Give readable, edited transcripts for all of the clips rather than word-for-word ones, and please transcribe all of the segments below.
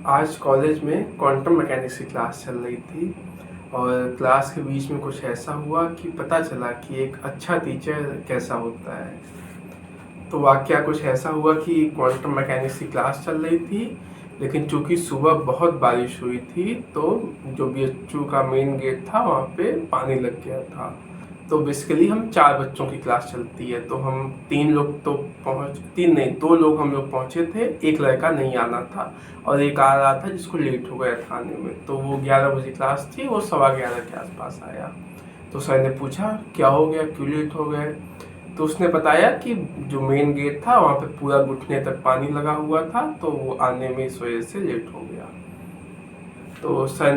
आज कॉलेज में quantum mechanics की क्लास चल रही थी और क्लास के बीच में कुछ ऐसा हुआ कि पता चला कि एक अच्छा टीचर कैसा होता है। तो वाकया कुछ ऐसा हुआ कि क्वांटम मैकेनिक्स की क्लास चल रही थी, लेकिन चूंकि सुबह बहुत बारिश हुई थी तो जो बीएचयू का मेन गेट था वहाँ पे पानी लग गया था। तो बेसिकली हम 4 बच्चों की क्लास चलती है, तो हम 3 लोग तो पहुँच 3 नहीं 2 लोग हम लोग पहुँचे थे, एक लड़का नहीं आना था और एक आ रहा था जिसको लेट हो गया था आने में। तो वो 11 बजे क्लास थी, वो 11:15 के आसपास आया। तो सर ने पूछा क्या हो गया, क्यों लेट हो गए। तो उसने बताया कि जो मेन गेट था वहाँ पे पूरा घुटने तक पानी लगा हुआ था, तो वो आने में इस वजह से लेट हो गया। तो सर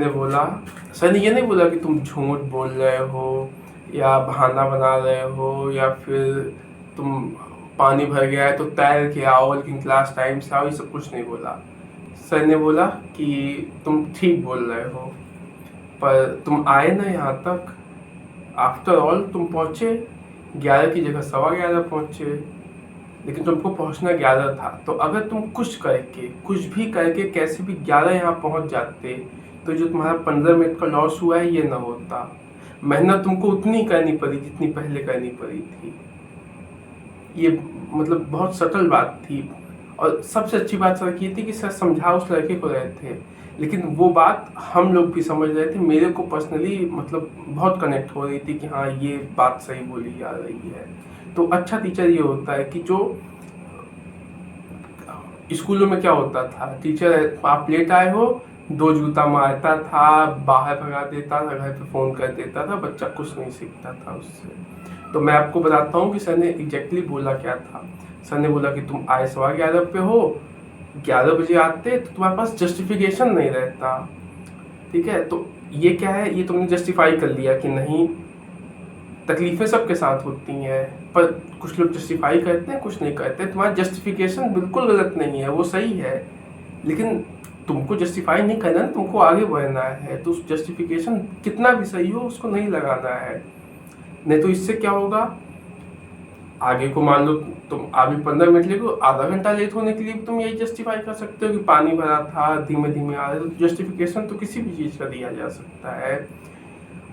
ने ये नहीं बोला कि तुम झूठ बोल रहे हो या बहाना बना रहे हो या फिर तुम पानी भर गया है तो तैर के आओ लेकिन क्लास टाइम से आओ, ये सब कुछ नहीं बोला। सर ने बोला कि तुम ठीक बोल रहे हो, पर तुम आए ना यहाँ तक। आफ्टर ऑल तुम पहुँचे 11 की जगह 11:15 पहुँचे, लेकिन तुमको पहुँचना 11 था। तो अगर तुम कुछ भी करके कैसे भी 11 यहाँ पहुँच जाते तो जो तुम्हारा 15 मिनट का लॉस हुआ है ये ना होता। मेहनत तुमको उतनी करनी पड़ी जितनी पहले करनी पड़ी थी। ये मतलब बहुत सटल बात थी। और सबसे अच्छी बात सर की थी कि सर समझा उस लड़के को रहे थे, लेकिन वो बात हम लोग भी समझ रहे थे। मेरे को पर्सनली मतलब बहुत कनेक्ट हो रही थी कि हाँ ये बात सही बोली जा रही है। तो अच्छा टीचर ये होता है कि जो स्कूलों में क्या होता था, टीचर आप लेट आए हो 2 जूता मारता था, बाहर भगा देता था, घर पे फ़ोन कर देता था, बच्चा कुछ नहीं सीखता था उससे। तो मैं आपको बताता हूँ कि सर ने एग्जैक्टली बोला क्या था। सर ने बोला कि तुम आए 11:15 पे हो, 11 बजे आते तो तुम्हारे पास जस्टिफिकेशन नहीं रहता। ठीक है, तो ये क्या है, ये तुमने जस्टिफाई कर लिया कि नहीं, तकलीफें सबके साथ होती हैं, पर कुछ लोग जस्टिफाई करते हैं कुछ नहीं करते। तुम्हारा जस्टिफिकेशन बिल्कुल गलत नहीं है, वो सही है, लेकिन तुमको जस्टिफाई नहीं करना है, तुमको आगे बढ़ना है। तो उस जस्टिफिकेशन कितना भी सही हो उसको नहीं लगाना है, नहीं तो इससे क्या होगा। आगे को मान लो तुम अभी 15 मिनट लेट हो, आधा घंटा लेट होने के लिए तुम यही जस्टिफाई कर सकते हो कि पानी भरा था, धीमे धीमे आ रहा है। तो जस्टिफिकेशन तो किसी भी चीज़ का दिया जा सकता है।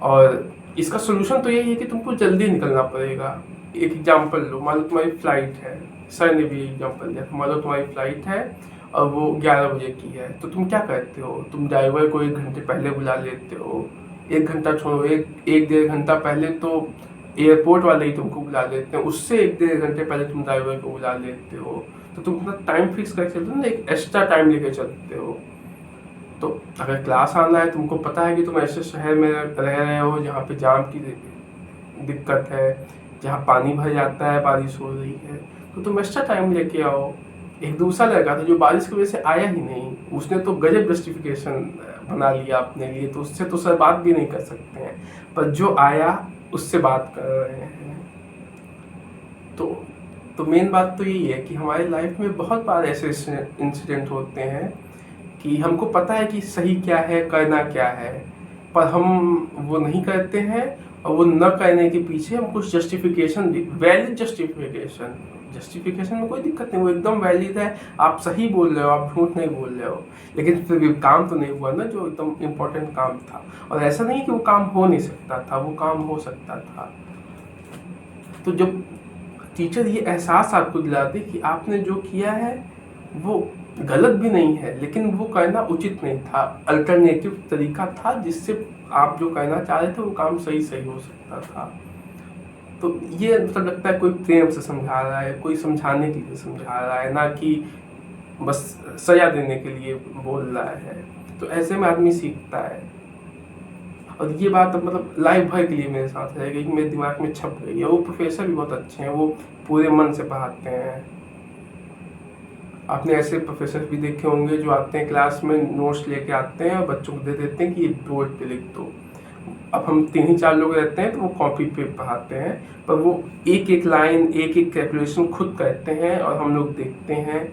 और इसका सोल्यूशन तो यही है कि तुमको जल्दी निकलना पड़ेगा। एक एग्जांपल लो, मान लो तुम्हारी फ्लाइट है, सर ने भी एग्जांपल दिया, मान लो तुम्हारी फ्लाइट है और वो 11 बजे की है, तो तुम क्या करते हो, तुम ड्राइवर को 1 घंटे पहले बुला लेते हो। 1 घंटा छोड़ो, एक 1.5 घंटा पहले तो एयरपोर्ट वाले ही तुमको बुला लेते हैं, उससे 1-1.5 घंटे पहले तुम ड्राइवर को बुला लेते हो। तो तुम अपना टाइम फिक्स करके चलते हो ना, एक एक्स्ट्रा टाइम लेके चलते हो। तो अगर क्लास आना है, तुमको पता है कि तुम ऐसे शहर में रह रहे हो जहाँ पे जाम की दिक्कत है, जहाँ पानी भर जाता है, बारिश हो रही है, तो तुम एक्स्ट्रा टाइम लेके आओ। एक दूसरा लड़का था जो बारिश की वजह से आया ही नहीं, उसने तो गजब जस्टिफिकेशन बना लिया अपने लिए, तो उससे तो सर बात भी नहीं कर सकते हैं। पर जो आया उससे बात कर रहे हैं। तो मेन बात तो यही है कि हमारी लाइफ में बहुत बार ऐसे इंसिडेंट होते हैं कि हमको पता है कि सही क्या है, करना क्या है, पर हम वो नहीं करते हैं। और वो न करने के पीछे हम कुछ जस्टिफिकेशन, वैलिड जस्टिफिकेशन, जस्टिफिकेशन में कोई दिक्कत नहीं, वो एकदम वैलिड है, आप सही बोल रहे हो, आप झूठ नहीं बोल रहे हो, लेकिन फिर भी काम तो नहीं हुआ ना जो एकदम इम्पोर्टेंट काम था। और ऐसा नहीं कि वो काम हो नहीं सकता था, वो काम हो सकता था। तो जब टीचर ये एहसास आपको दिलाते कि आपने जो किया है वो गलत भी नहीं है, लेकिन वो करना उचित नहीं था, अल्टरनेटिव तरीका था जिससे आप जो करना चाह रहे थे वो काम सही सही हो सकता था। तो ये मतलब लगता है कोई प्रेम से समझा रहा है, कोई समझाने के लिए समझा रहा है, ना कि बस सजा देने के लिए बोल रहा है। तो ऐसे में आदमी सीखता है। और ये बात अब मतलब लाइफ भर के लिए मेरे साथ रह गई, मेरे दिमाग में छप गई है। वो प्रोफेसर भी बहुत अच्छे हैं, वो पूरे मन से पढ़ाते हैं। आपने ऐसे प्रोफेसर भी देखे होंगे जो आते हैं क्लास में, नोट्स लेके आते हैं और बच्चों को दे देते हैं कि ये बोर्ड पे लिख दो। अब हम 3 ही 4 लोग रहते हैं तो वो कॉपी पे पढ़ाते हैं, पर वो एक एक लाइन, एक एक कैलकुलेशन खुद करते हैं और हम लोग देखते हैं।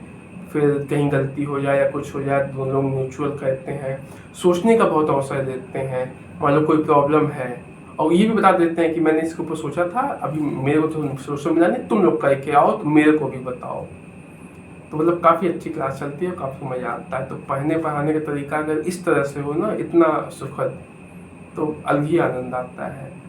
फिर कहीं गलती हो जाए या कुछ हो जाए, दोनों लोग म्यूचुअल करते हैं, सोचने का बहुत अवसर देते हैं। मान लो कोई प्रॉब्लम है और ये भी बता देते हैं कि मैंने इसके ऊपर सोचा था, अभी मेरे को तो सोचने मिला नहीं, तुम लोग करके आओ तो मेरे को भी बताओ। तो मतलब काफ़ी अच्छी क्लास चलती है और काफ़ी मज़ा आता है। तो पढ़ने पढ़ाने का तरीका अगर इस तरह से हो ना, इतना सुखद, तो अलग ही आनंद आता है।